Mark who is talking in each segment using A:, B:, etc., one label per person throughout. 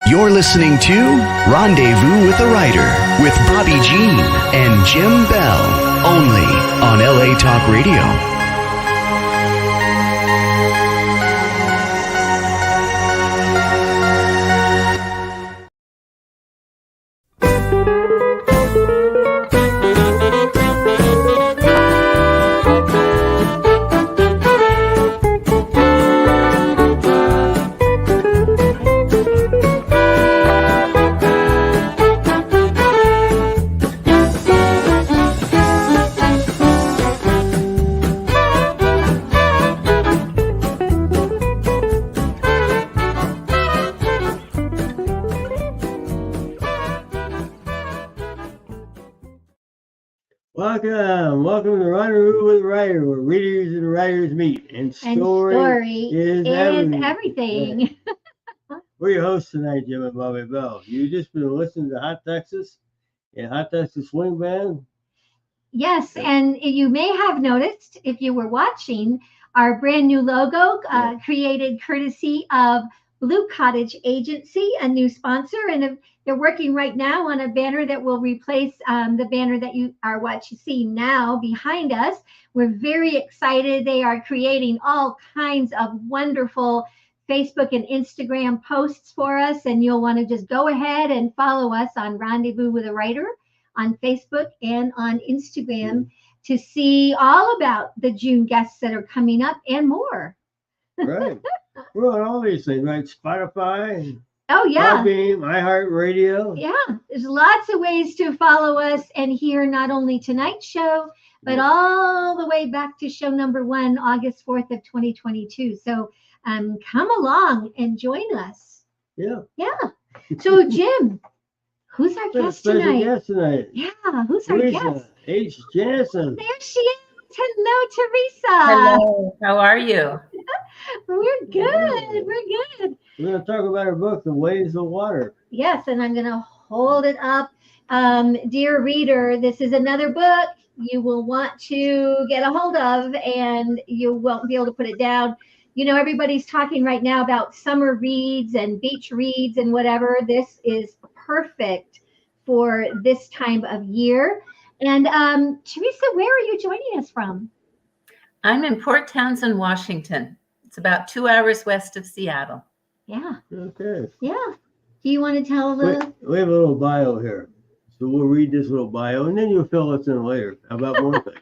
A: You're listening to Rendezvous with a Writer with Bobbi Jean and Jim Bell, only on LA Talk Radio.
B: Welcome to Rendezvous with a Writer, where readers and writers meet, and story is
C: everything.
B: We're your hosts tonight, Jim and Bobbi Bell. You've just been listening to Hot Texas and Hot Texas Swing Band.
C: Yes, and you may have noticed, if you were watching, our brand new logo created courtesy of Blue Cottage Agency, a new sponsor, and they're working right now on a banner that will replace the banner that you are seeing now behind us. We're very excited. They are creating all kinds of wonderful Facebook and Instagram posts for us, and you'll want to just go ahead and follow us on Rendezvous with a Writer on Facebook and on Instagram to see all about the June guests that are coming up and more.
B: Right. We're on all these things, right? Spotify.
C: Oh, yeah.
B: Podbean, iHeartRadio.
C: Yeah. There's lots of ways to follow us and hear not only tonight's show, but all the way back to show number 1, August 4th of 2022. So come along and join us.
B: Yeah.
C: Yeah. So, Jim, who's our guest tonight?
B: Guest tonight.
C: Yeah. Who's our guest?
B: H. Jansen.
C: There she is. Hello, Teresa.
D: Hello. How are you?
C: We're good. We're good.
B: We're going to talk about her book, The Waves of Water.
C: Yes, and I'm going to hold it up. Dear reader, this is another book you will want to get a hold of, and you won't be able to put it down. You know, everybody's talking right now about summer reads and beach reads and whatever. This is perfect for this time of year. And Teresa, where are you joining us from?
D: I'm in Port Townsend, Washington. It's about 2 hours west of Seattle.
C: Yeah.
B: Okay.
C: Yeah. Do you want to tell a little?
B: We have a little bio here. So we'll read this little bio, and then you'll fill us in later about more things.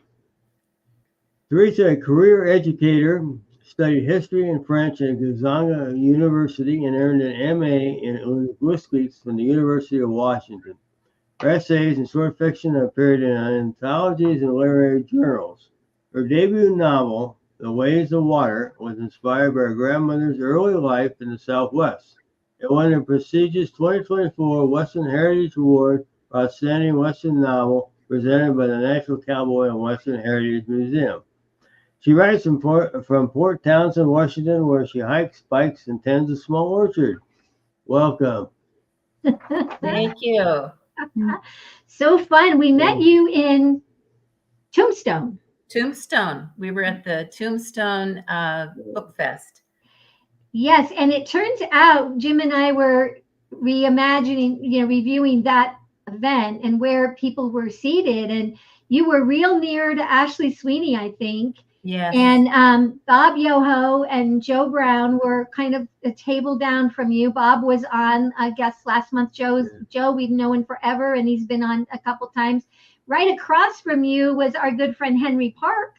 B: Teresa, a career educator, studied history and French at Gonzaga University and earned an MA in linguistics from the University of Washington. Her essays and short fiction have appeared in anthologies and literary journals. Her debut novel, The Waves of Water, was inspired by her grandmother's early life in the Southwest. It won the prestigious 2024 Western Heritage Award for Outstanding Western Novel presented by the National Cowboy and Western Heritage Museum. She writes from Port Townsend, Washington, where she hikes, bikes, and tends a small orchard. Welcome.
D: Thank you.
C: So fun. We met you in Tombstone.
D: Tombstone. We were at the Tombstone Book Fest.
C: Yes, and it turns out Jim and I were reviewing that event and where people were seated, and you were real near to Ashley Sweeney, I think.
D: Yes.
C: And Bob Yoho and Joe Brown were kind of a table down from you. Bob was on a guest last month. Joe we've known forever, and he's been on a couple times. Right across from you was our good friend Henry Park,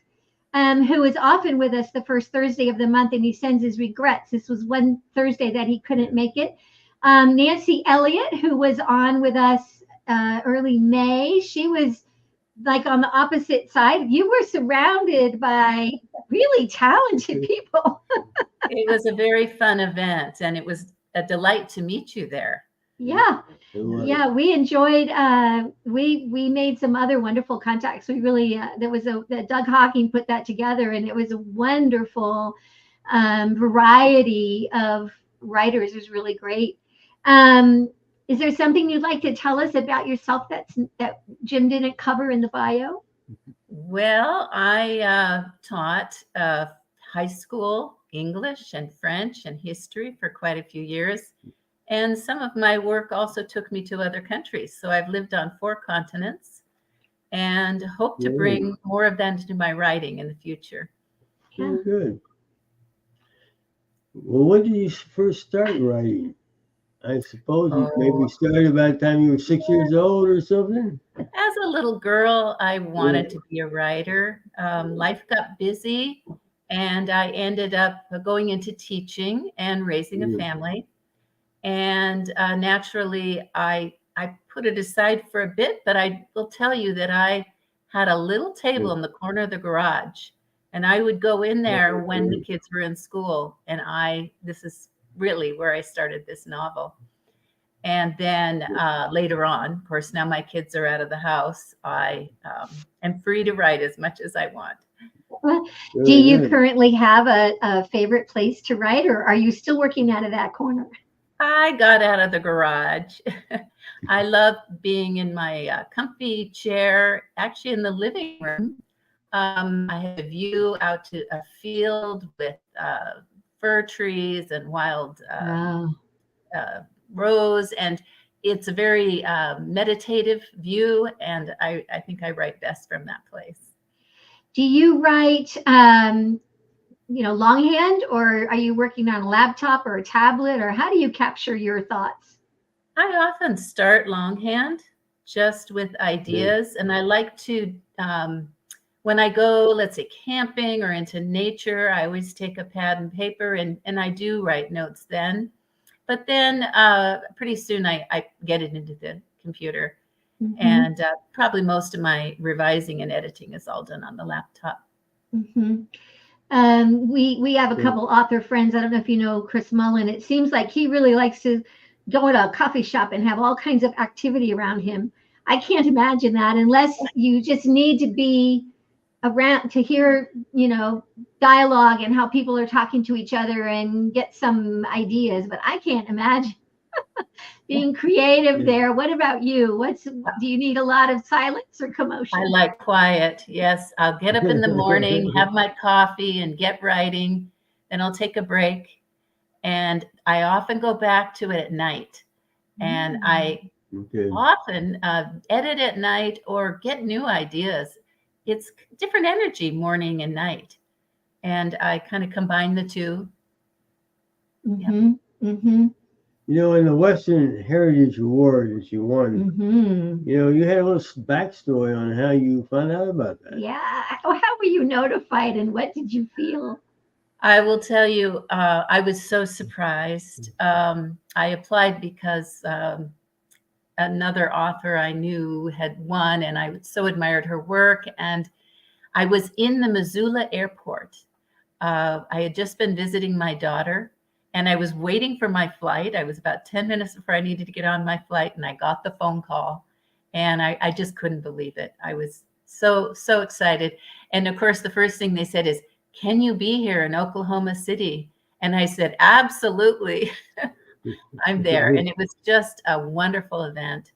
C: who is often with us the first Thursday of the month, and he sends his regrets. This was one Thursday that he couldn't make it. Nancy Elliott, who was on with us early May, she was like on the opposite side. You were surrounded by really talented people.
D: It was a very fun event, and it was a delight to meet you there.
C: Yeah. Yeah, we enjoyed, we made some other wonderful contacts. We really, Doug Hawking put that together, and it was a wonderful variety of writers. It was really great. Is there something you'd like to tell us about yourself that Jim didn't cover in the bio?
D: Well, I taught high school English and French and history for quite a few years. And some of my work also took me to other countries. So I've lived on 4 continents and hope to bring more of that into my writing in the future.
B: Very good. Well, when did you first start writing? I suppose you maybe started about the time you were 6 years old or something.
D: As a little girl, I wanted to be a writer. Life got busy, and I ended up going into teaching and raising a family. And naturally, I put it aside for a bit, but I will tell you that I had a little table in the corner of the garage, and I would go in there when the kids were in school. And this is really where I started this novel. And then later on, of course, now my kids are out of the house, I am free to write as much as I want.
C: Do you currently have a favorite place to write, or are you still working out of that corner?
D: I got out of the garage. I love being in my comfy chair, actually in the living room. I have a view out to a field with fir trees and wild rose, and it's a very meditative view, and I think I write best from that place.
C: Do you write longhand, or are you working on a laptop or a tablet, or how do you capture your thoughts?
D: I often start longhand just with ideas, and I like to when I go, let's say, camping or into nature, I always take a pad and paper, and I do write notes then. But then pretty soon I get it into the computer. And probably most of my revising and editing is all done on the laptop.
C: We have a couple author friends. I don't know if you know Chris Mullen. It seems like he really likes to go to a coffee shop and have all kinds of activity around him. I can't imagine that unless you just need to be around to hear, dialogue and how people are talking to each other and get some ideas. But I can't imagine being creative there. What about you? Do you need a lot of silence or commotion?
D: I like quiet. Yes, I'll get up in the morning, have my coffee, and get writing. Then I'll take a break, and I often go back to it at night. And I often edit at night or get new ideas. It's different energy, morning and night, and I kind of combine the two.
B: In the Western Heritage Award that you won, you had a little backstory on how you found out about that.
C: Yeah. How were you notified, and what did you feel?
D: I will tell you, I was so surprised. I applied because another author I knew had won, and I so admired her work. And I was in the Missoula airport. I had just been visiting my daughter, and I was waiting for my flight. I was about 10 minutes before I needed to get on my flight, and I got the phone call, and I just couldn't believe it. I was so excited. And of course, the first thing they said is, "Can you be here in Oklahoma City?" And I said, "Absolutely." I'm there. And it was just a wonderful event.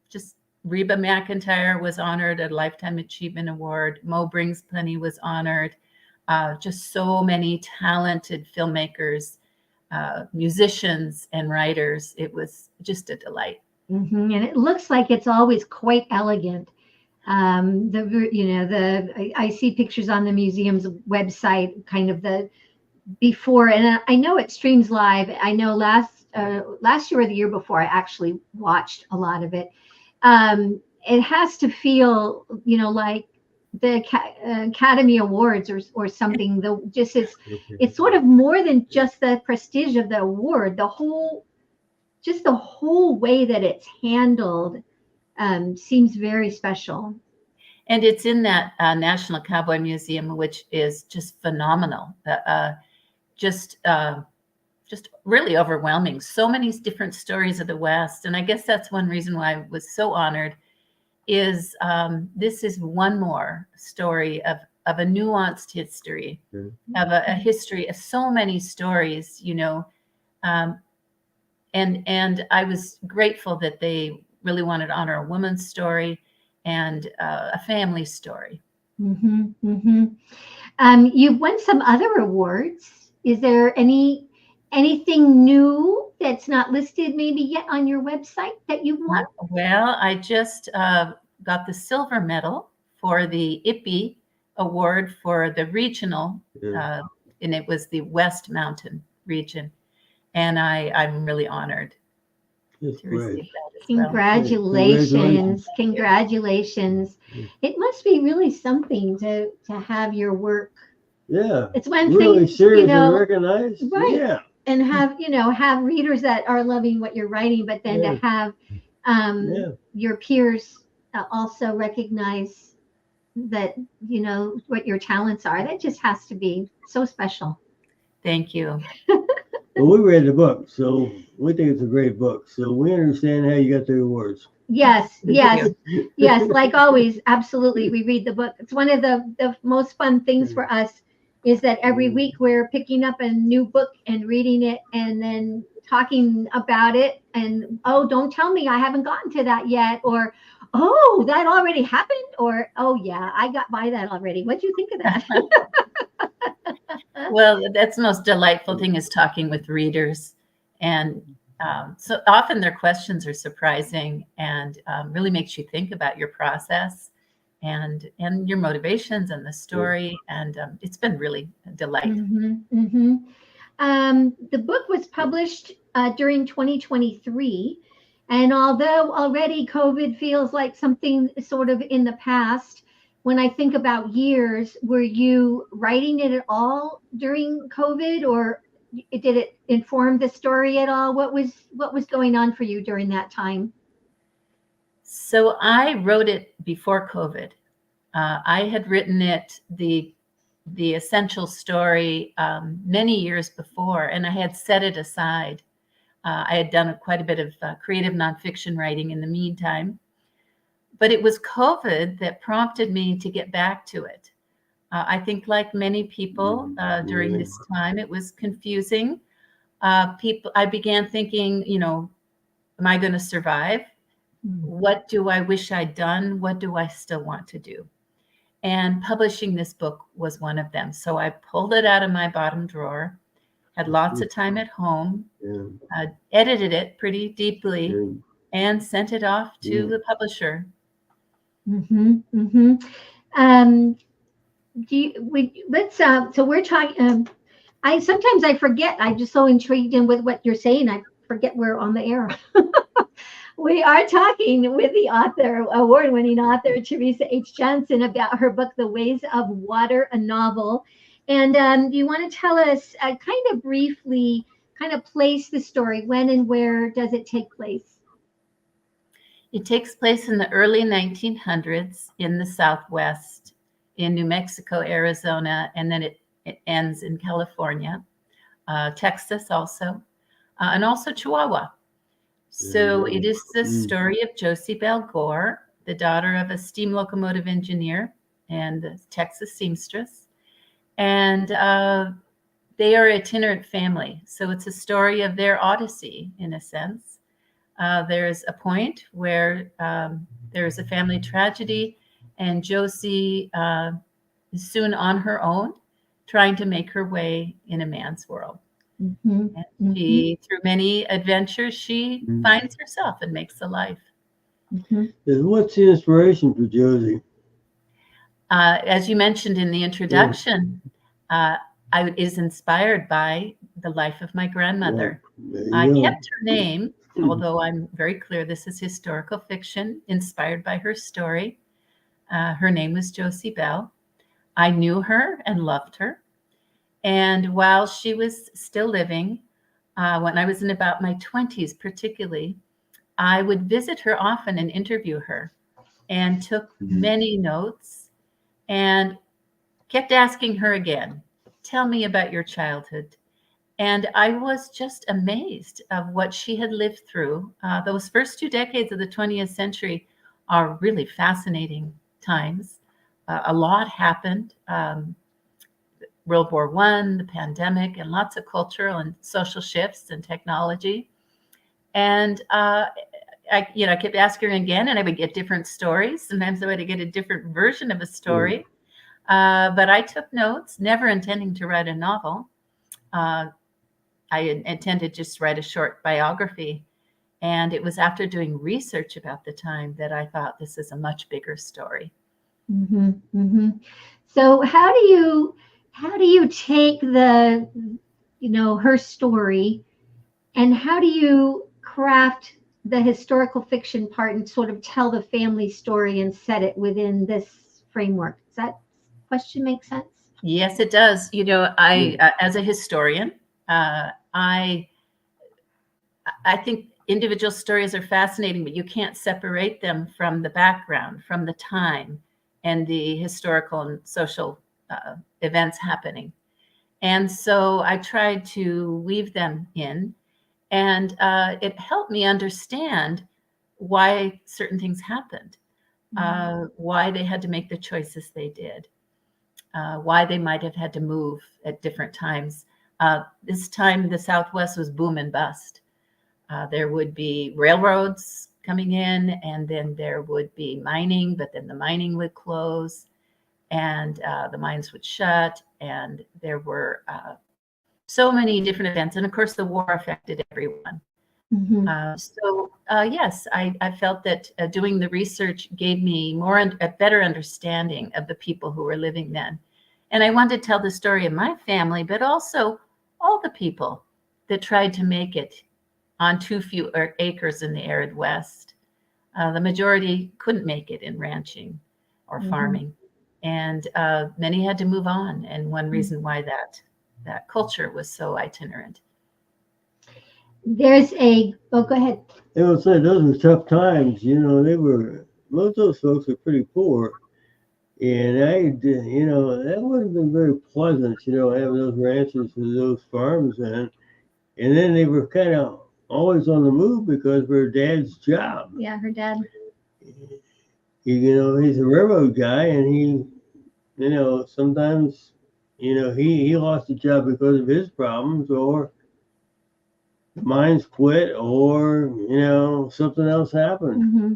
D: Just Reba McEntire was honored a Lifetime Achievement Award. Mo Brings Plenty was honored. Just so many talented filmmakers, musicians, and writers. It was just a delight.
C: And it looks like it's always quite elegant. I see pictures on the museum's website, kind of the before, and I know it streams live. I know last year or the year before, I actually watched a lot of it. It has to feel, like the Academy Awards or something. It's sort of more than just the prestige of the award. The whole way that it's handled seems very special.
D: And it's in that National Cowboy Museum, which is just phenomenal. Just really overwhelming. So many different stories of the West. And I guess that's one reason why I was so honored is this is one more story of a nuanced history, of a history of so many stories, and I was grateful that they really wanted to honor a woman's story and a family story.
C: You've won some other awards. Is there anything new that's not listed maybe yet on your website that you won?
D: Well, I just got the silver medal for the IPPY award for the regional, and it was the West Mountain region. And I'm really honored
B: That's
D: to
B: great.
D: receive that as well.
C: Congratulations. Congratulations. It must be really something to have your work.
B: Yeah.
C: It's one
B: Really
C: thing,
B: serious
C: you know,
B: and recognized.
C: right.
B: Yeah.
C: And have readers that are loving what you're writing, but then to have your peers also recognize that, what your talents are. That just has to be so special.
D: Thank you.
B: Well, we read the book, so we think it's a great book. So we understand how you got the awards.
C: Yes, yes, yes. Like always, absolutely. We read the book. It's one of the most fun things for us is that every week we're picking up a new book and reading it and then talking about it. And, oh, don't tell me I haven't gotten to that yet. Or, oh, that already happened. Or, oh, yeah, I got by that already. What'd you think of that?
D: Well, that's the most delightful thing is talking with readers. And so often their questions are surprising and really makes you think about your process and your motivations and the story. And it's been really a delight.
C: The book was published during 2023. And although already COVID feels like something sort of in the past, when I think about years, were you writing it at all during COVID, or did it inform the story at all? What was going on for you during that time?
D: So I wrote it before COVID. I had written it, the essential story, many years before, and I had set it aside. I had done quite a bit of creative nonfiction writing in the meantime. But it was COVID that prompted me to get back to it. I think like many people during this time, it was confusing. I began thinking, am I going to survive? What do I wish I'd done? What do I still want to do? And publishing this book was one of them. So I pulled it out of my bottom drawer, had lots of time at home, edited it pretty deeply, and sent it off to the publisher.
C: So we're talking. Sometimes I forget. I'm just so intrigued in with what you're saying. I forget we're on the air. We are talking with the award-winning author, Teresa H. Johnson, about her book, The Ways of Water, a novel. And do you want to tell us kind of briefly, kind of place the story? When and where does it take place?
D: It takes place in the early 1900s in the Southwest, in New Mexico, Arizona, and then it ends in California, Texas also, and also Chihuahua. So it is the story of Josie Bell Gore, the daughter of a steam locomotive engineer and a Texas seamstress. And they are an itinerant family. So it's a story of their odyssey, in a sense. There's a point where there's a family tragedy, and Josie is soon on her own, trying to make her way in a man's world. And she, through many adventures, she finds herself and makes a life.
B: What's the inspiration for Josie?
D: As you mentioned in the introduction, I is inspired by the life of my grandmother. I kept her name, although I'm very clear this is historical fiction inspired by her story. Her name was Josie Bell. I knew her and loved her. And while she was still living, when I was in about my 20s particularly, I would visit her often and interview her, and took many notes and kept asking her again, tell me about your childhood. And I was just amazed of what she had lived through. Those first 2 decades of the 20th century are really fascinating times. A lot happened. World War I, the pandemic, and lots of cultural and social shifts and technology. And I kept asking her again, and I would get different stories. Sometimes I would get a different version of a story. But I took notes, never intending to write a novel. intended just to write a short biography. And it was after doing research about the time that I thought this is a much bigger story.
C: Mm-hmm, mm-hmm. So how do you take the, her story, and how do you craft the historical fiction part and sort of tell the family story and set it within this framework? Does that question make sense?
D: Yes, it does. I, as a historian, I think individual stories are fascinating, but you can't separate them from the background, from the time, and the historical and social events happening. And so I tried to weave them in, and it helped me understand why certain things happened, why they had to make the choices they did, why they might have had to move at different times. This time, the Southwest was boom and bust. There would be railroads coming in, and then there would be mining, but then the mining would close, and the mines would shut, and there were so many different events. And of course, the war affected everyone.
C: Mm-hmm.
D: Yes, I felt that doing the research gave me a better understanding of the people who were living then. And I wanted to tell the story of my family, but also all the people that tried to make it on too few acres in the arid West. The majority couldn't make it in ranching or farming, and many had to move on. And one reason why that culture was so itinerant.
C: Go ahead.
B: They would say those were tough times. Most of those folks were pretty poor. And that would have been very pleasant, having those ranches and those farms and then they were kind of always on the move because of her dad's job.
C: Yeah, her dad.
B: He's a railroad guy, and he, sometimes, he lost a job because of his problems, or the mines quit, or something else happened.
C: Mm-hmm.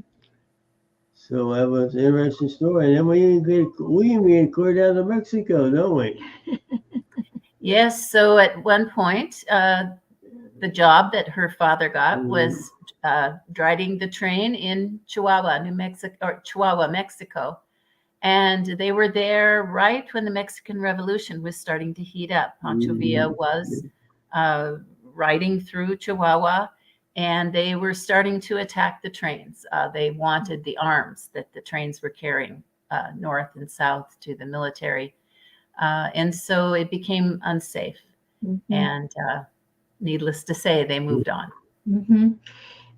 B: So that was an interesting story. And then we even get clear down to Mexico, don't we?
D: Yes. So at one point, the job that her father got was driving the train in Chihuahua, Mexico. And they were there right when the Mexican Revolution was starting to heat up. Pancho Villa was riding through Chihuahua, and they were starting to attack the trains. They wanted the arms that the trains were carrying north and south to the military. And so it became unsafe. Mm-hmm. And needless to say, they moved on.
C: Mm-hmm.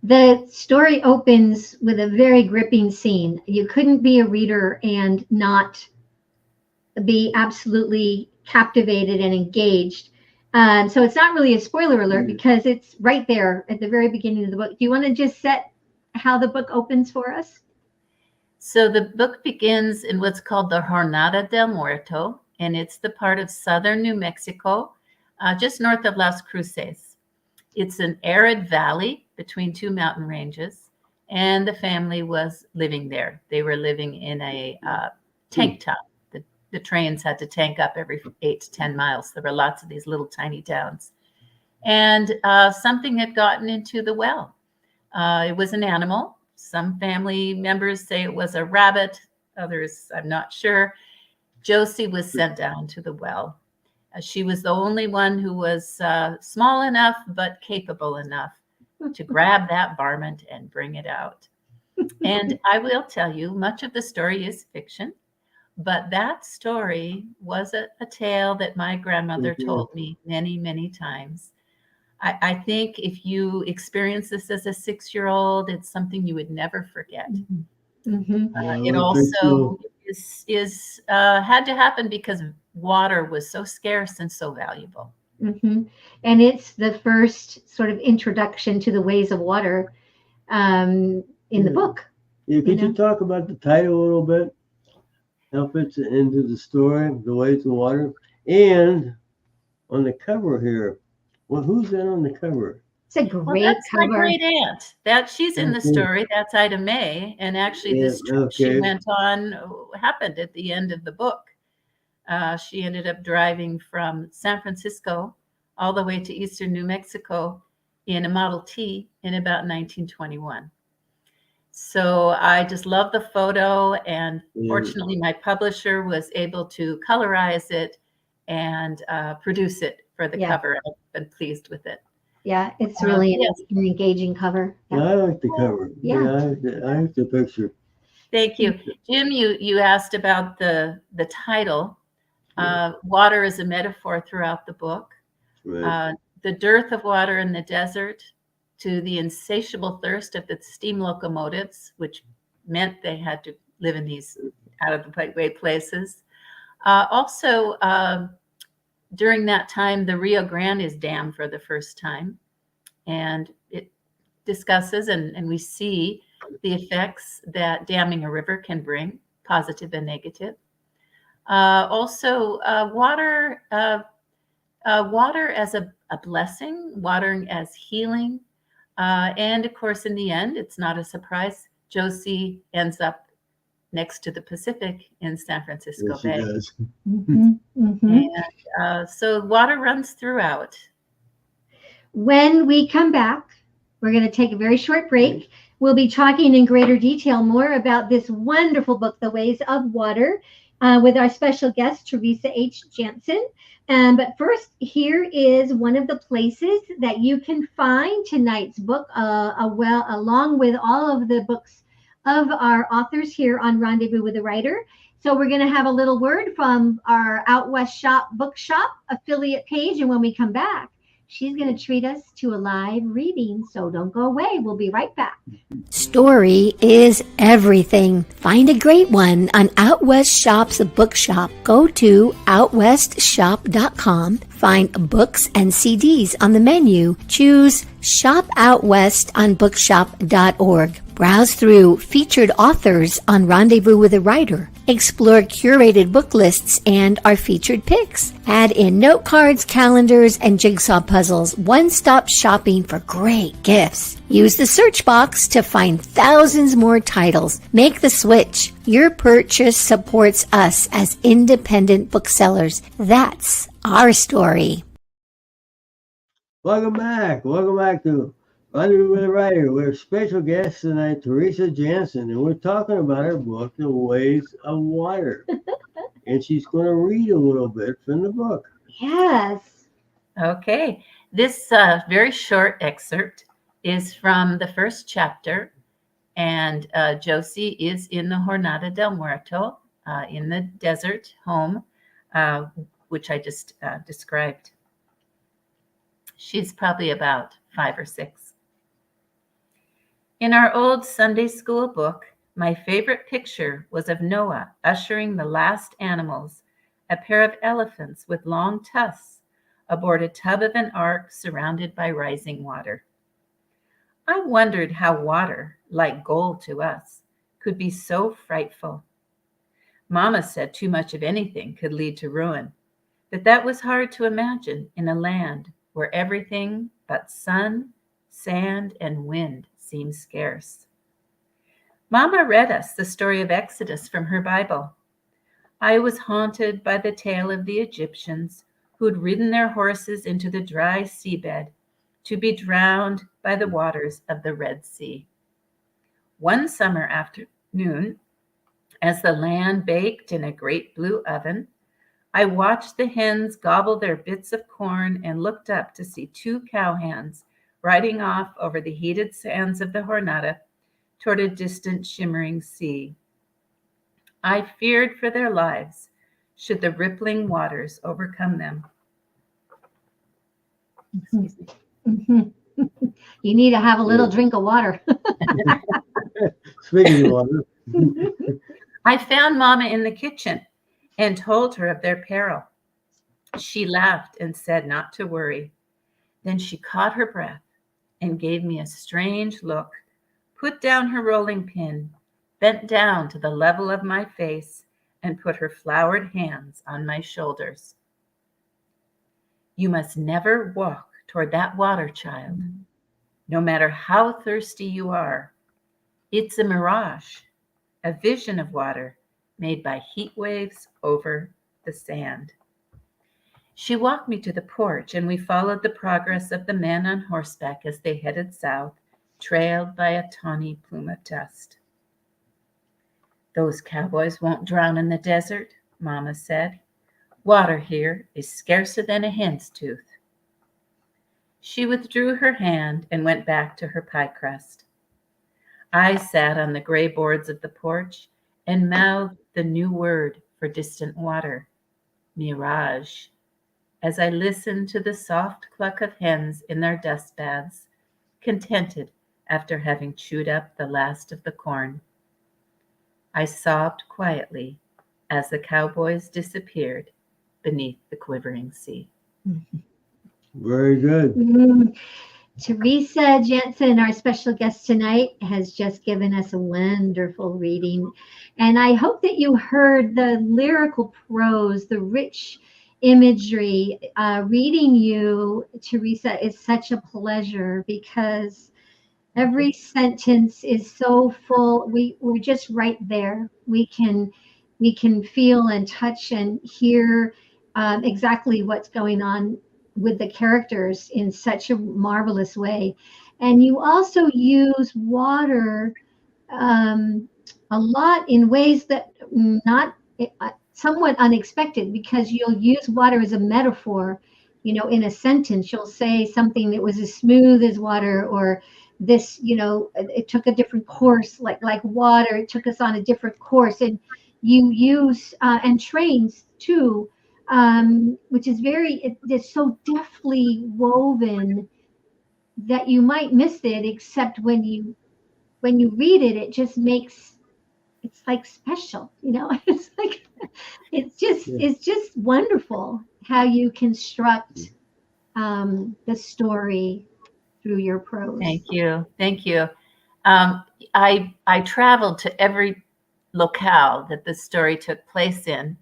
C: The story opens with a very gripping scene. You couldn't be a reader and not be absolutely captivated and engaged. So it's not really a spoiler alert because it's right there at the very beginning of the book. Do you want to just set how the book opens for us?
D: So the book begins in what's called the Jornada del Muerto, and it's the part of southern New Mexico, just north of Las Cruces. It's an arid valley between two mountain ranges, and the family was living there. They were living in a tank top. The trains had to tank up every 8 to 10 miles. There were lots of these little tiny towns. And something had gotten into the well. It was an animal. Some family members say it was a rabbit. Others, I'm not sure. Josie was sent down to the well. She was the only one who was small enough but capable enough to grab that varmint and bring it out. And I will tell you, much of the story is fiction. But that story was a tale that my grandmother told me many, many times. I think if you experience this as a 6-year-old, it's something you would never forget.
C: Mm-hmm.
D: It also is had to happen because water was so scarce and so valuable.
C: Mm-hmm. And it's the first sort of introduction to the ways of water in the book.
B: Yeah, could you talk about the title a little bit? How it fits into the story, the ways of water, and on the cover here. Well, who's that on the cover?
C: It's a great
D: that's
C: cover.
D: My great aunt. That she's in the story. That's Ida May, and actually, this trip she went on happened at the end of the book. She ended up driving from San Francisco all the way to eastern New Mexico in a Model T in about 1921. So I just love the photo, and fortunately my publisher was able to colorize it and produce it for the cover. I've been pleased with it.
C: Yeah, it's really an engaging cover.
B: Yeah. I like the cover.
C: Yeah.
B: I like the picture.
D: Thank you. Jim, you asked about the title. Water is a metaphor throughout the book.
B: Right.
D: The dearth of water in the desert to the insatiable thirst of the steam locomotives, which meant they had to live in these out of the way places. Also, during that time, the Rio Grande is dammed for the first time, and it discusses and we see the effects that damming a river can bring, positive and negative. Also, water as a blessing, watering as healing. And of course, in the end, it's not a surprise, Josie ends up next to the Pacific in San Francisco Bay.
B: She does.
D: And so water runs throughout.
C: When we come back, we're going to take a very short break. We'll be talking in greater detail more about this wonderful book, The Ways of Water, with our special guest, Teresa H. Jansen. But first, here is one of the places that you can find tonight's book, along with all of the books of our authors here on Rendezvous with a Writer. So we're going to have a little word from our Out West Shop Bookshop affiliate page. And when we come back, she's going to treat us to a live reading. So don't go away. We'll be right back.
E: Story is everything. Find a great one on Out West Shop's bookshop. Go to outwestshop.com. Find books and CDs on the menu. Choose Shop Out West on bookshop.org. Browse through featured authors on Rendezvous with a Writer. Explore curated book lists and our featured picks. Add in note cards, calendars, and jigsaw puzzles. One-stop shopping for great gifts. Use the search box to find thousands more titles. Make the switch. Your purchase supports us as independent booksellers. That's our story.
B: Welcome back. Welcome back to Rendezvous with a Writer. We're special guest tonight, Teresa Jansen, and we're talking about her book, The Ways of Water. And she's going to read a little bit from the book.
C: Yes.
D: Okay. This very short excerpt is from the first chapter, and Josie is in the Jornada del Muerto, in the desert home, which I just described. She's probably about 5 or 6. In our old Sunday school book, my favorite picture was of Noah ushering the last animals, a pair of elephants with long tusks, aboard a tub of an ark surrounded by rising water. I wondered how water, like gold to us, could be so frightful. Mama said too much of anything could lead to ruin, but that was hard to imagine in a land where everything but sun, sand, and wind seemed scarce. Mama read us the story of Exodus from her Bible. I was haunted by the tale of the Egyptians who'd ridden their horses into the dry seabed to be drowned by the waters of the Red Sea. One summer afternoon, as the land baked in a great blue oven, I watched the hens gobble their bits of corn and looked up to see 2 cowhands riding off over the heated sands of the Jornada toward a distant shimmering sea. I feared for their lives should the rippling waters overcome them. Excuse me.
C: Mm-hmm. You need to have a little drink of water.
B: Speaking of water.
D: I found Mama in the kitchen and told her of their peril. She laughed and said not to worry. Then she caught her breath and gave me a strange look, put down her rolling pin, bent down to the level of my face, and put her flowered hands on my shoulders. You must never walk toward that water, child, no matter how thirsty you are. It's a mirage, a vision of water made by heat waves over the sand. She walked me to the porch, and we followed the progress of the men on horseback as they headed south, trailed by a tawny plume of dust. "Those cowboys won't drown in the desert," Mama said. "Water here is scarcer than a hen's tooth." She withdrew her hand and went back to her pie crust. I sat on the gray boards of the porch and mouthed the new word for distant water, mirage, as I listened to the soft cluck of hens in their dust baths, contented after having chewed up the last of the corn. I sobbed quietly as the cowboys disappeared beneath the quivering sea.
B: Very good.
C: Teresa Jensen, our special guest tonight, has just given us a wonderful reading. And I hope that you heard the lyrical prose, the rich imagery. Reading you, Teresa, is such a pleasure because every sentence is so full. We're just right there. We can feel and touch and hear exactly what's going on with the characters in such a marvelous way. And you also use water a lot in ways that not somewhat unexpected, because you'll use water as a metaphor. In a sentence, you'll say something that was as smooth as water, or this, it took a different course, like water, it took us on a different course. And you use and trains too, which is it's so deftly woven that you might miss it, except when you read it, it just makes, it's like special, it's like, it's just wonderful how you construct the story through your prose.
D: Thank you. Thank you. I traveled to every locale that the story took place in.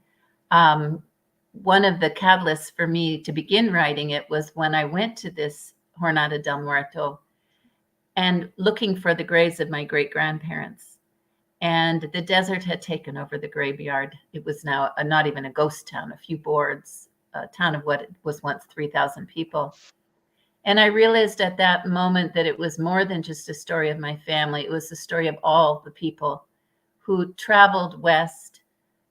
D: One of the catalysts for me to begin writing it was when I went to this Jornada del Muerto and looking for the graves of my great-grandparents. And the desert had taken over the graveyard. It was now not even a ghost town, a few boards, a town of what was once 3,000 people. And I realized at that moment that it was more than just a story of my family. It was the story of all the people who traveled west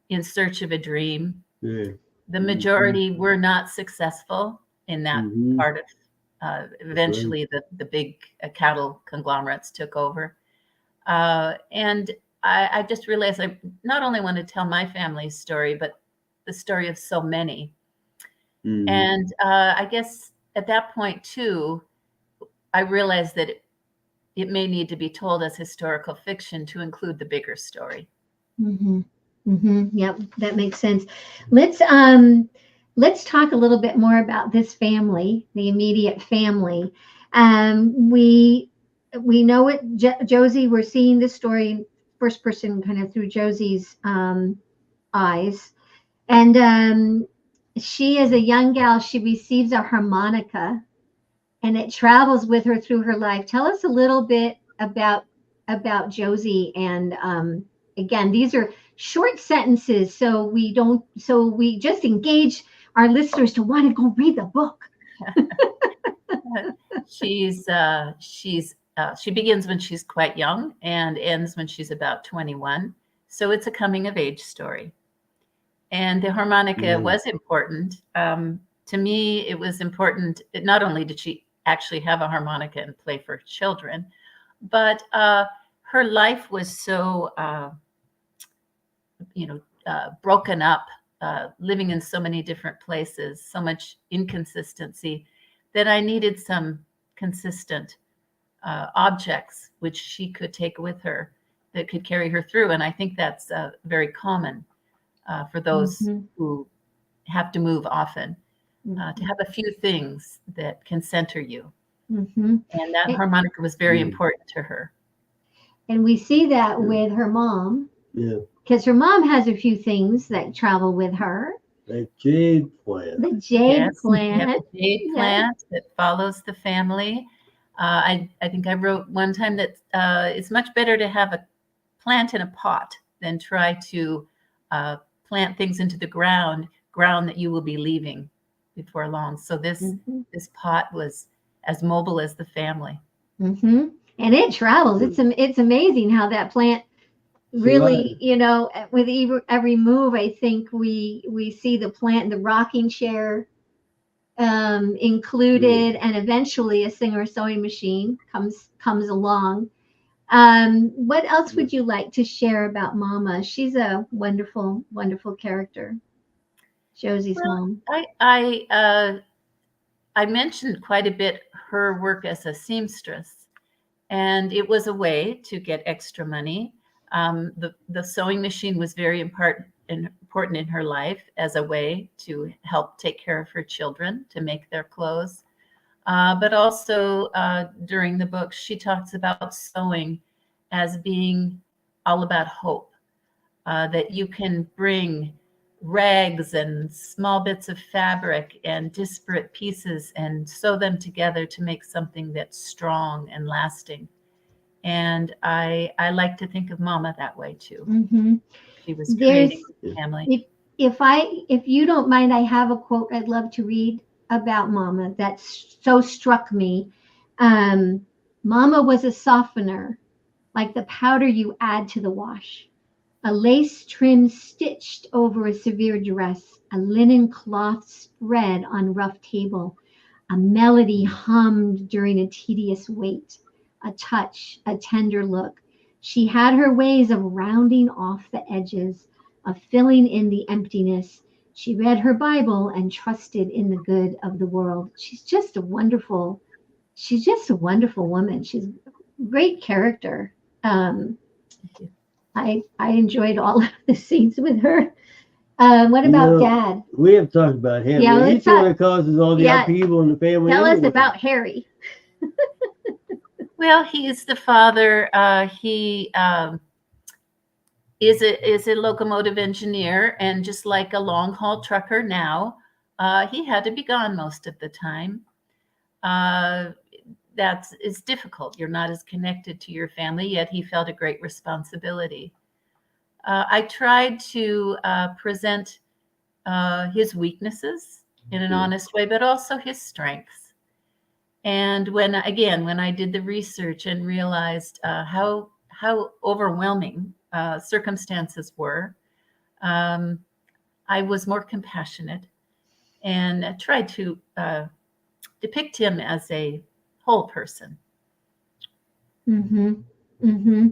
D: in search of a dream.
B: Yeah.
D: The majority were not successful in that part of, eventually the big cattle conglomerates took over. And I just realized I not only want to tell my family's story, but the story of so many. And I guess at that point too, I realized that it may need to be told as historical fiction to include the bigger story.
C: Yep, that makes sense. Let's talk a little bit more about this family, the immediate family. We know it, Josie. We're seeing this story first person, kind of through Josie's eyes, and she, as a young gal, she receives a harmonica, and it travels with her through her life. Tell us a little bit about Josie, and again, these are short sentences, so we just engage our listeners to want to go read the book.
D: She begins when she's quite young and ends when she's about 21. So it's a coming of age story. And the harmonica was important. To me, it was important. Not only did she actually have a harmonica and play for children, but her life was so, broken up, living in so many different places, so much inconsistency, that I needed some consistent objects which she could take with her that could carry her through. And I think that's very common for those who have to move often, to have a few things that can center you. And that harmonica was very important to her.
C: And we see that with her mom. Yeah. Because her mom has a few things that travel with her.
B: The jade plant.
C: The jade plant.
D: The jade plant that follows the family. I think I wrote one time that it's much better to have a plant in a pot than try to plant things into the ground that you will be leaving, before long. So this
C: Mm-hmm.
D: this pot was as mobile as the family.
C: Mm-hmm. And it travels. It's amazing how that plant really, with every move, I think we see the plant, the rocking chair included, and eventually a Singer sewing machine comes along. What else would you like to share about Mama? She's a wonderful, wonderful character. Josie's mom.
D: I mentioned quite a bit her work as a seamstress, and it was a way to get extra money. The sewing machine was very important in her life as a way to help take care of her children, to make their clothes. But also during the book, she talks about sewing as being all about hope, that you can bring rags and small bits of fabric and disparate pieces and sew them together to make something that's strong and lasting. And I like to think of Mama that way too.
C: Mm-hmm.
D: She was creating a family.
C: If you don't mind, I have a quote I'd love to read about Mama that so struck me. Mama was a softener, like the powder you add to the wash. A lace trim stitched over a severe dress, a linen cloth spread on rough table, a melody hummed during a tedious wait, a touch, a tender look. She had her ways of rounding off the edges, of filling in the emptiness. She read her Bible and trusted in the good of the world. She's just a wonderful woman. She's a great character. I enjoyed all of the scenes with her. What about Dad?
B: We have talked about him.
C: Yeah,
B: He's the one that causes all the upheaval in the family.
C: Tell us about Harry.
D: Well, he's the father. He is a locomotive engineer, and just like a long haul trucker now, he had to be gone most of the time. It's difficult. You're not as connected to your family, yet he felt a great responsibility. I tried to present his weaknesses in an honest way, but also his strengths. And when I did the research and realized how overwhelming circumstances were, I was more compassionate and tried to depict him as a whole person.
C: Mm-hmm. Mm-hmm.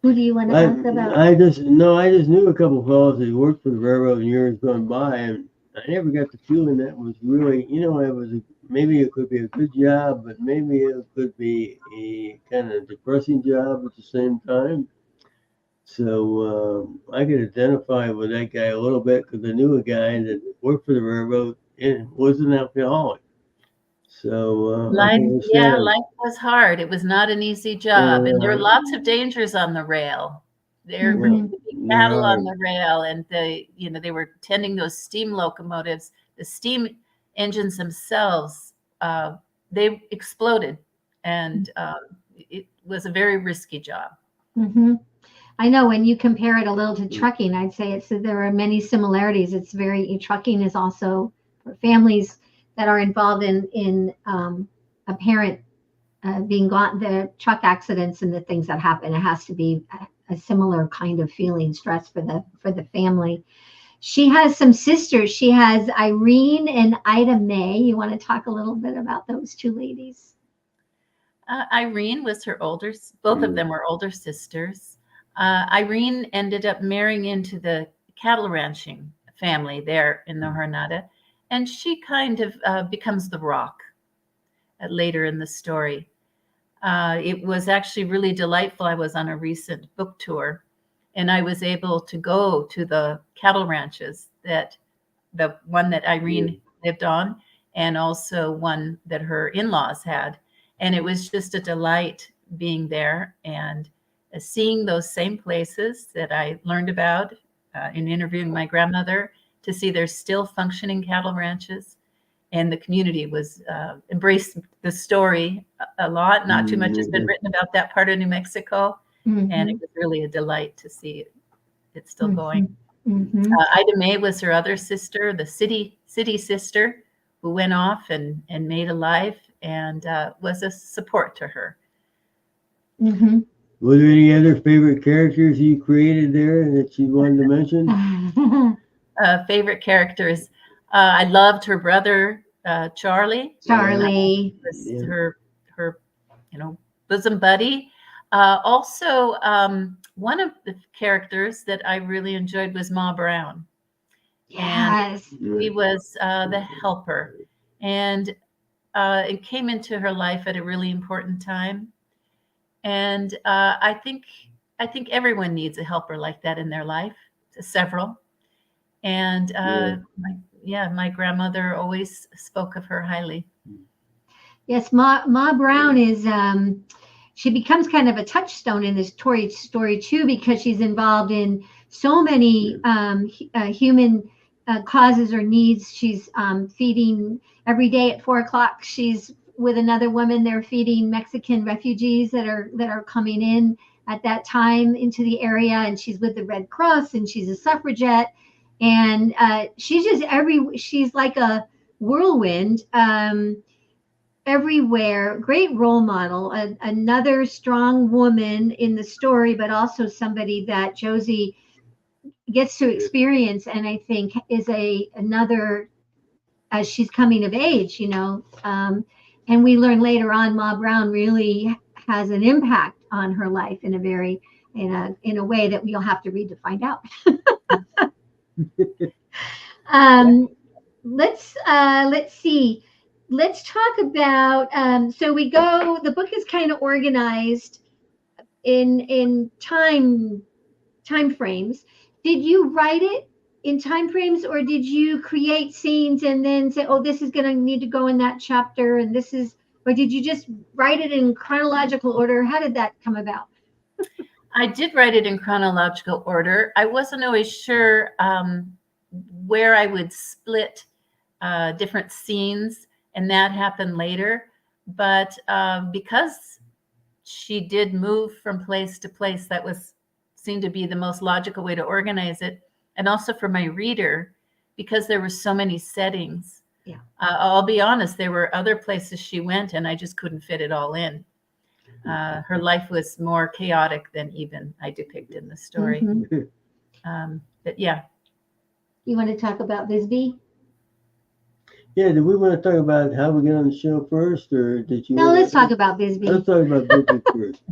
C: Who do you want to ask about?
B: I just knew a couple of fellows that worked for the railroad in years gone by, and I never got the feeling that was really, maybe it could be a good job, but maybe it could be a kind of depressing job at the same time. So I could identify with that guy a little bit because I knew a guy that worked for the railroad and was an alcoholic. So
D: life was hard. It was not an easy job, and there were lots of dangers on the rail. There was a big battle on the rail, and they were tending those steam locomotives. The steam engines themselves, they exploded, and it was a very risky job.
C: Mm-hmm. I know when you compare it a little to trucking, I'd say there are many similarities. Trucking is also for families that are involved in a parent being gone, the truck accidents and the things that happen. It has to be a similar kind of feeling, stress for the family. She has some sisters. She has Irene and Ida May. You want to talk a little bit about those two ladies?
D: Irene was both of them were older sisters. Irene ended up marrying into the cattle ranching family there in the Jornada, and she kind of becomes the rock later in the story. It was actually really delightful. I was on a recent book tour, and I was able to go to the cattle ranches, the one that Irene lived on, and also one that her in-laws had. And it was just a delight being there and seeing those same places that I learned about in interviewing my grandmother, to see there's still functioning cattle ranches. And the community was embraced the story a lot. Not too much has been written about that part of New Mexico. And it was really a delight to see it still going.
C: Mm-hmm.
D: Ida Mae was her other sister, the city sister, who went off and made a life and was a support to her.
C: Mm-hmm.
B: Were there any other favorite characters you created there that you wanted to mention?
D: Favorite characters. I loved her brother, Charlie.
C: Charlie.
D: Was
B: Yeah.
D: her bosom buddy. Also, one of the characters that I really enjoyed was Ma Brown.
C: Yes.
D: He was the helper, and it came into her life at a really important time. And I think everyone needs a helper like that in their life, several. And my grandmother always spoke of her highly.
C: Yes, Ma Brown is she becomes kind of a touchstone in this story too, because she's involved in so many human causes or needs. She's feeding every day at 4:00. She's with another woman. They're feeding Mexican refugees that are coming in at that time into the area, and she's with the Red Cross, and she's a suffragette, and she's like a whirlwind. Everywhere, great role model, another strong woman in the story, but also somebody that Josie gets to experience, and I think is another as she's coming of age, and we learn later on Ma Brown really has an impact on her life in a way that we'll have to read to find out. Let's see. Let's talk about, so the book is kind of organized in time frames. Did you write it in time frames, or did you create scenes and then say, oh, this is going to need to go in that chapter, and or did you just write it in chronological order? How did that come about?
D: I did write it in chronological order. I wasn't always sure where I would split different scenes, and that happened later. But because she did move from place to place, that seemed to be the most logical way to organize it. And also for my reader, because there were so many settings.
C: Yeah.
D: I'll be honest, there were other places she went and I just couldn't fit it all in. Her life was more chaotic than even I depict in the story.
C: Mm-hmm.
D: But yeah.
C: You want to talk about Bisbee?
B: Yeah, do we want to talk about how we get on the show first, or did you?
C: No, let's talk about Bisbee.
B: Let's talk about Bisbee first.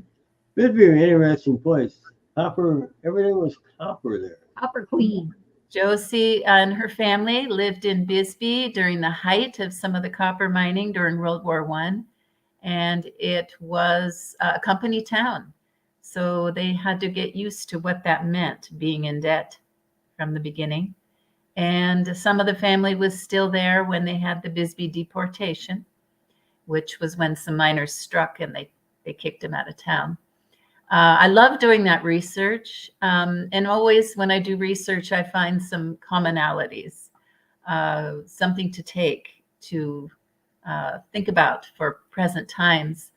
B: Bisbee, an interesting place. Copper, everything was copper there.
C: Copper Queen.
D: Josie and her family lived in Bisbee during the height of some of the copper mining during World War I, and it was a company town. So they had to get used to what that meant, being in debt from the beginning. And some of the family was still there when they had the Bisbee deportation, which was when some miners struck and they kicked them out of town. I love doing that research. And always when I do research, I find some commonalities, something to take to think about for present times.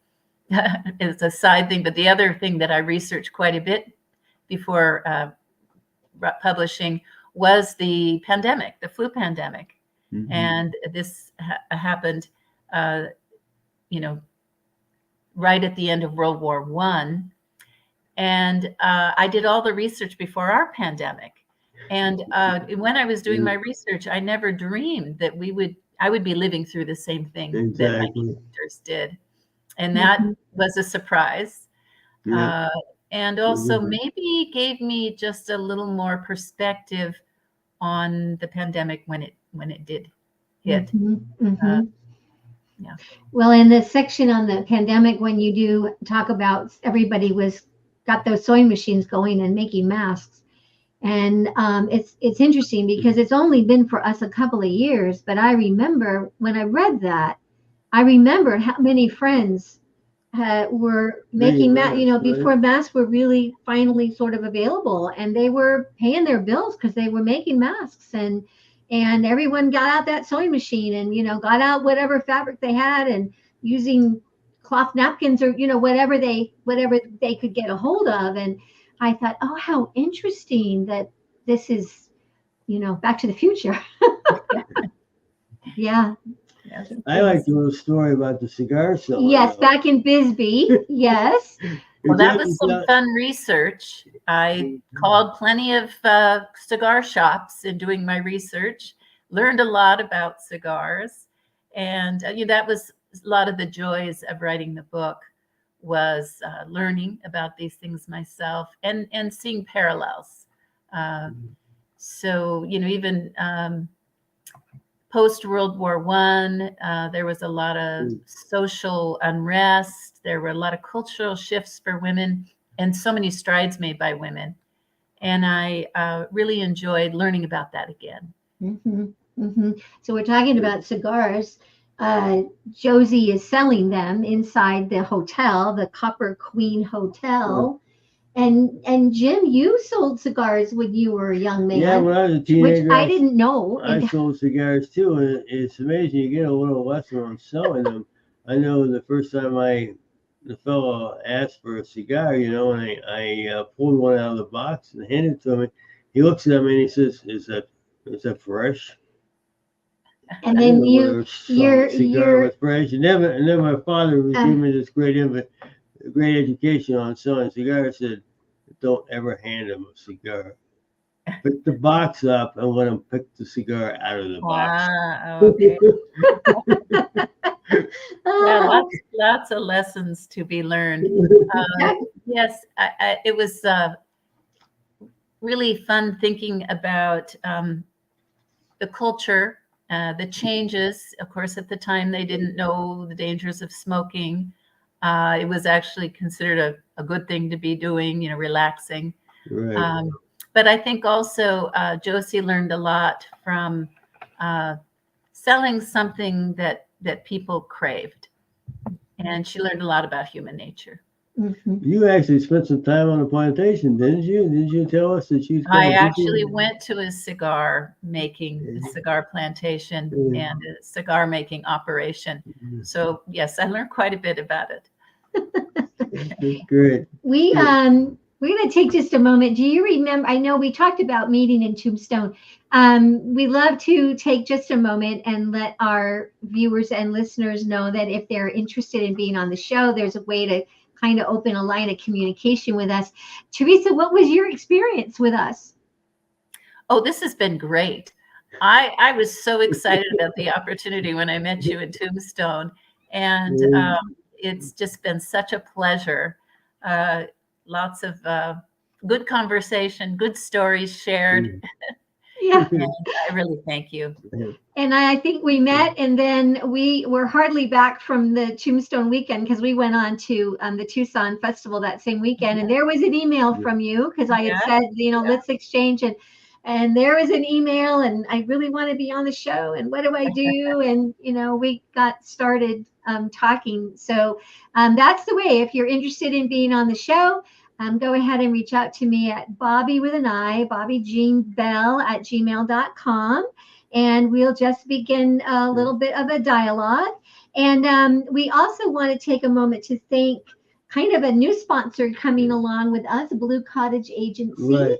D: It's a side thing, but the other thing that I researched quite a bit before publishing was the pandemic, the flu pandemic. Mm-hmm. And this happened, right at the end of World War I. And I did all the research before our pandemic. And when I was doing my research, I never dreamed that I would be living through the same thing that my characters did. And that was a surprise. Yeah. And also maybe gave me just a little more perspective on the pandemic when it did hit.
C: Mm-hmm. Mm-hmm. Yeah. Well, in the section on the pandemic, when you do talk about everybody got those sewing machines going and making masks. And it's interesting because it's only been for us a couple of years, but I remember when I read that, I remember how many friends were making masks, before masks were really finally sort of available, and they were paying their bills because they were making masks, and everyone got out that sewing machine and, got out whatever fabric they had and using cloth napkins or whatever they could get a hold of. And I thought, oh, how interesting that this is Back to the Future. Yeah.
D: Yes.
B: I like the little story about the cigar seller.
C: Yes, back in Bisbee. Yes.
D: Well, that was some fun research. I called plenty of cigar shops in doing my research, learned a lot about cigars, and that was a lot of the joys of writing the book, was learning about these things myself and seeing parallels. So even post World War One, there was a lot of social unrest. There were a lot of cultural shifts for women, and so many strides made by women. And I really enjoyed learning about that again.
C: Mm-hmm. Mm-hmm. So we're talking about cigars. Josie is selling them inside the hotel, the Copper Queen Hotel. And Jim, you sold cigars when you were a young man.
B: Yeah, when I was a teenager,
C: which I didn't know.
B: I sold cigars too, and it's amazing. You get a little lesson on selling them. I know the first time the fellow asked for a cigar, and I pulled one out of the box and handed it to him. He looks at me and he says, "Is that fresh?"
C: And then
B: your cigar was fresh. And then my father was giving me this great education on selling cigars. Said, "Don't ever hand him a cigar. Pick the box up and let him pick the cigar out of the box."
D: Okay. Yeah, lots of lessons to be learned. Yes, it was really fun thinking about the culture, the changes. Of course, at the time, they didn't know the dangers of smoking. It was actually considered a good thing to be doing, relaxing.
B: Right.
D: But I think also Josie learned a lot from selling something that people craved. And she learned a lot about human nature.
C: Mm-hmm.
B: You actually spent some time on the plantation, didn't you? Didn't you tell us that you?
D: I actually went to a cigar plantation and a cigar making operation. So yes, I learned quite a bit about it.
B: That's great.
C: We're going to take just a moment. Do you remember? I know we talked about meeting in Tombstone. We love to take just a moment and let our viewers and listeners know that if they're interested in being on the show, there's a way to kind of open a line of communication with us. Teresa, what was your experience with us?
D: Oh, this has been great. I was so excited about the opportunity when I met you in Tombstone, and it's just been such a pleasure. Lots of good conversation, good stories shared.
C: Yeah.
D: And I really thank you.
C: And I think we met, and then we were hardly back from the Tombstone weekend because we went on to the Tucson Festival that same weekend. And there was an email from you because I had said, let's exchange. And there was an email, and I really want to be on the show. And what do I do? And, we got started talking. So that's the way. If you're interested in being on the show, go ahead and reach out to me at Bobbi with an I, Bobbi Jean Bell at gmail.com. And we'll just begin a little bit of a dialogue. And we also want to take a moment to thank kind of a new sponsor coming along with us, Blue Cottage Agency.
B: Right.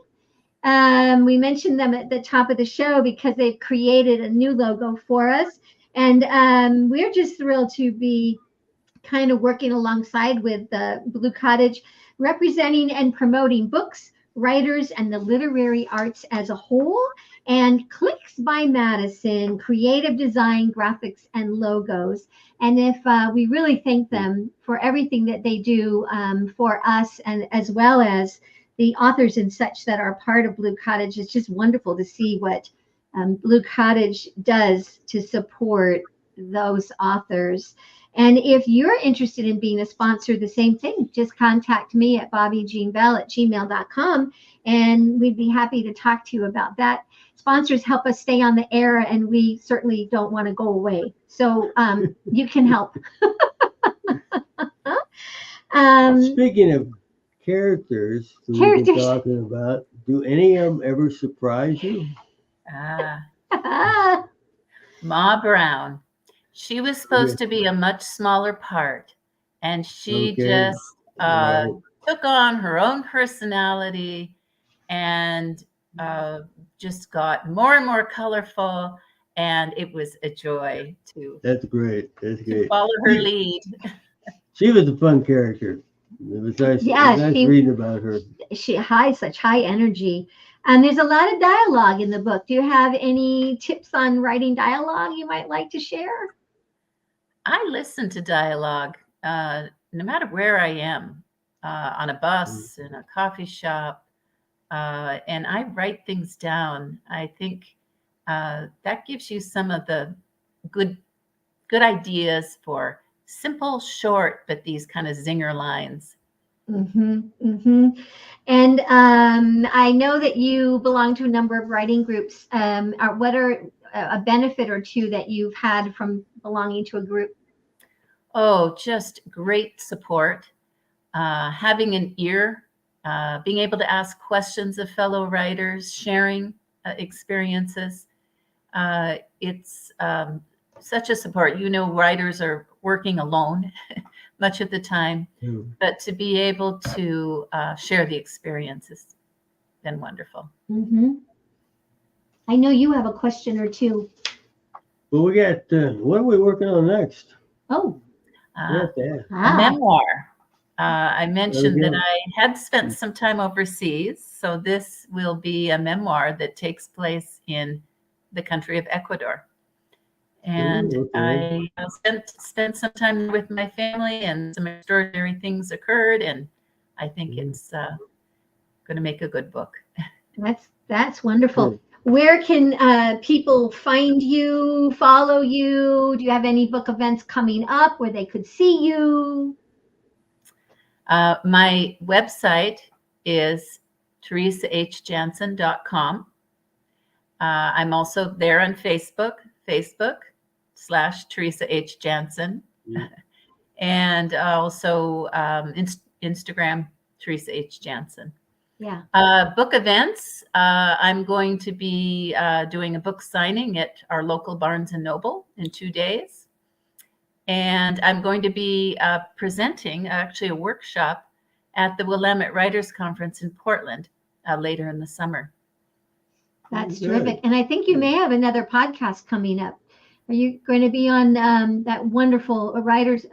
C: We mentioned them at the top of the show because they've created a new logo for us. And we're just thrilled to be kind of working alongside with Blue Cottage, representing and promoting books, writers, and the literary arts as a whole. And Clicks by Madison, creative design, graphics, and logos. And if we really thank them for everything that they do for us, and as well as the authors and such that are part of Blue Cottage. It's just wonderful to see what Blue Cottage does to support those authors. And if you're interested in being a sponsor, the same thing, just contact me at bobbijeanbell@gmail.com, and we'd be happy to talk to you about that. Sponsors help us stay on the air, and we certainly don't want to go away. So you can help.
B: Speaking of characters we've been talking about, do any of them ever surprise you?
D: Ma Brown. She was supposed to be a much smaller part, and she just took on her own personality and just got more and more colorful, and it was a joy to
B: That's great. That's great.
D: follow her lead.
B: She was a fun character. It was nice,
C: Yeah,
B: nice
C: she-
B: reading about her.
C: She has such high energy. And there's a lot of dialogue in the book. Do you have any tips on writing dialogue you might like to share?
D: I listen to dialogue no matter where I am, on a bus, in a coffee shop, and I write things down. I think that gives you some of the good ideas for simple, short, but these kind of zinger lines.
C: Mm-hmm, mm-hmm. And I know that you belong to a number of writing groups. What are a benefit or two that you've had from belonging to a group?
D: Oh, just great support. Having an ear, being able to ask questions of fellow writers, sharing experiences. It's such a support. Writers are working alone much of the time, but to be able to share the experience has been wonderful.
C: Mm-hmm. I know you have a question or two.
B: Well, we got, what are we working on next?
C: Oh,
B: Yeah.
D: A memoir. I mentioned
B: There we
D: that I had spent some time overseas, so this will be a memoir that takes place in the country of Ecuador. And
B: okay.
D: I spent some time with my family, and some extraordinary things occurred, and I think it's going to make a good book.
C: that's wonderful.
B: Cool.
C: Where can people find you, follow you? Do you have any book events coming up where they could see you?
D: My website is teresahjansen.com. I'm also there on Facebook/TeresaHJansen, and also Instagram, Teresa H. Jansen.
C: Yeah.
D: Book events. I'm going to be doing a book signing at our local Barnes & Noble in 2 days. And I'm going to be presenting actually a workshop at the Willamette Writers Conference in Portland later in the summer.
C: That's terrific. And I think you may have another podcast coming up. Are you going to be on that wonderful Writers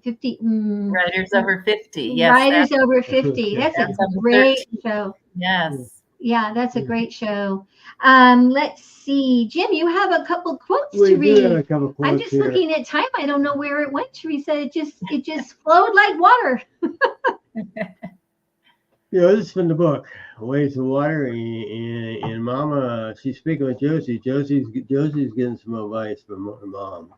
C: 50?
D: Writers Over 50. Yes.
C: Writers Over 50. That's a great show.
D: Yes.
C: Yeah, that's a great show. Let's see. Jim, you have a couple quotes to read.
B: Have a couple quotes
C: I'm just
B: here.
C: looking at time. I don't know where it went, Teresa. It just flowed like water.
B: This is from the book, Waves of Water, and Mama, she's speaking with Josie. Josie's getting some advice from her mom.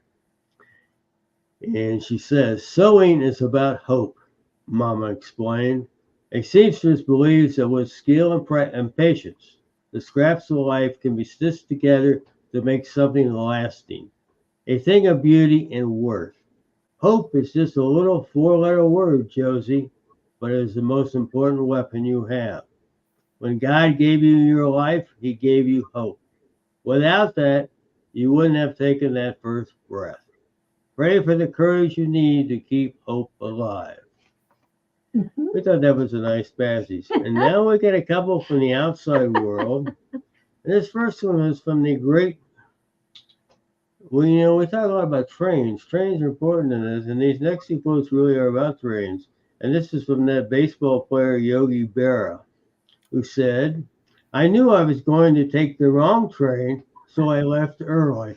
B: And she says, sewing is about hope, Mama explained. A seamstress believes that with skill and patience, the scraps of life can be stitched together to make something lasting, a thing of beauty and worth. Hope is just a little 4-letter word, Josie, but it is the most important weapon you have. When God gave you your life, he gave you hope. Without that, you wouldn't have taken that first breath. Pray for the courage you need to keep hope alive.
C: Mm-hmm.
B: We thought that was a nice passage. And now we get a couple from the outside world. And this first one is from the great, we talk a lot about trains. Trains are important in this, and these next two quotes really are about trains. And this is from that baseball player, Yogi Berra, who said, I knew I was going to take the wrong train, so I left early.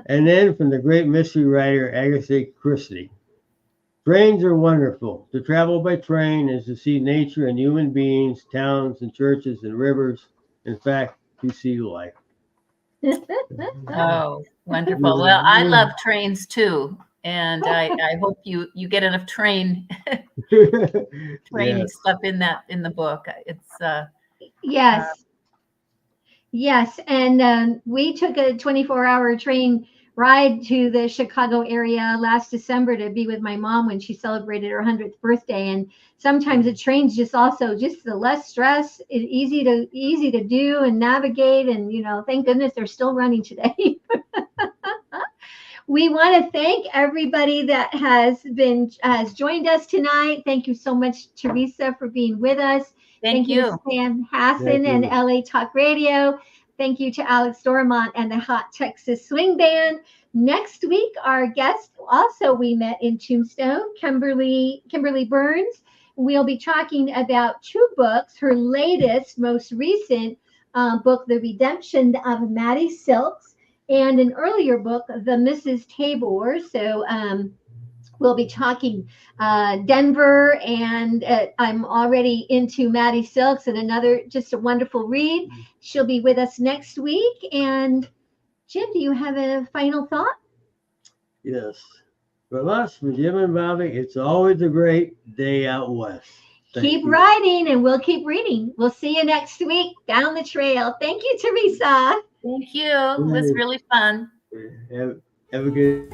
B: And then from the great mystery writer, Agatha Christie, trains are wonderful. To travel by train is to see nature and human beings, towns and churches and rivers. In fact, to see life.
D: Oh, wonderful. Well, I love trains too. And I hope you get enough train
B: Yes.
D: stuff in the book. It's
C: Yes. And we took a 24-hour train ride to the Chicago area last December to be with my mom when she celebrated her 100th birthday. And sometimes the trains just the less stress, easy to do and navigate. And thank goodness they're still running today. We want to thank everybody that has joined us tonight. Thank you so much, Teresa, for being with us.
D: Thank
C: to
D: you.
C: Sam Hassan
B: Thank
C: and
B: you.
C: LA Talk Radio. Thank you to Alex Dormont and the Hot Texas Swing Band. Next week, our guest, also we met in Tombstone, Kimberly Burns. We'll be talking about two books. Her latest, most recent book, The Redemption of Maddie Silks, and an earlier book, The Mrs. Tabor. So we'll be talking Denver, and I'm already into Maddie Silks, and another just a wonderful read. She'll be with us next week. And Jim, do you have a final thought?
B: Yes. From us, from Jim and Bobby, it's always a great day out west. Thank
C: Keep
B: you.
C: writing, and we'll keep reading. We'll see you next week down the trail. Thank you, Teresa.
D: Thank you. It was really fun.
B: Have a good